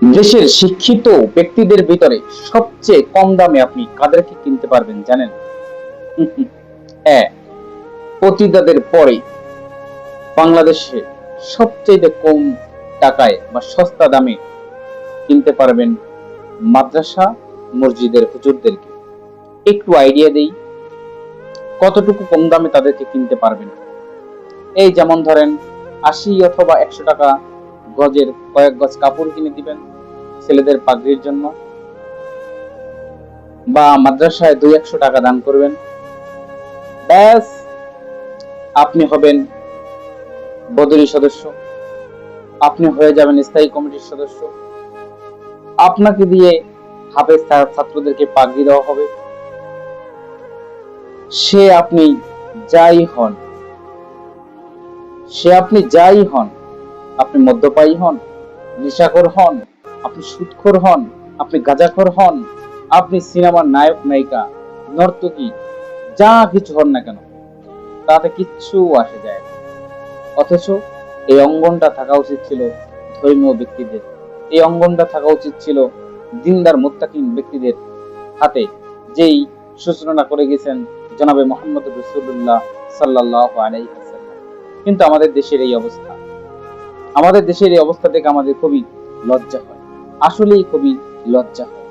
দেশের শিক্ষিত ব্যক্তিদের ভিতরে সবচেয়ে কম দামে আপনি কাদেরকে কিনতে পারবেন জানেন? হ্যাঁ, পতিতাদের পরে বাংলাদেশে সবচেয়ে কম টাকায় বা সস্তা দামে কিনতে পারবেন মাদ্রাসা মসজিদের হুজুরদেরকে। একটু আইডিয়া দেই কতটুকু কম দামে তাদেরকে কিনতে পারবেন। এই যেমন ধরেন ৮০ অথবা ১০০ টাকা গজের কয়েক গজ কাপড় কিনে দিবেন ছেলেদের পাগড়ির জন্য, বা মাদ্রাসায় ২-১০০ টাকা দান করবেন। ব্যাস, আপনি হবেন বদরি সদস্য, আপনি হয়ে যাবেন স্থায়ী কমিটির সদস্য। আপনাকে দিয়ে হাফেজ ছাত্রদেরকে পাগড়ি দেওয়া হবে। সে আপনি যাই হন, আপনি মদ্যপায়ী হন, নেশাখোর হন, আপনি সুদখোর হন, আপনি গাঁজাখোর হন, আপনি সিনেমার নায়ক নায়িকা, নর্তকী, যা কিছু হন না কেন, তাতে কিচ্ছু আসে যায় না। অথচ এই অঙ্গনটা থাকা উচিত ছিল ধর্মীয় ব্যক্তিদের, এই অঙ্গনটা থাকা উচিত ছিল দিনদার মুত্তাকিন ব্যক্তিদের হাতে, যেই সূচনা করে গেছেন জনাবে মোহাম্মদ রাসূলুল্লাহ সাল্লাল্লাহু আলাইহি ওয়াসাল্লাম। কিন্তু আমাদের দেশের এই অবস্থা, আমাদের দেশের এই অবস্থা দেখে আমাদের খুবই লজ্জা হয়, আসলেই খুবই লজ্জা হয়।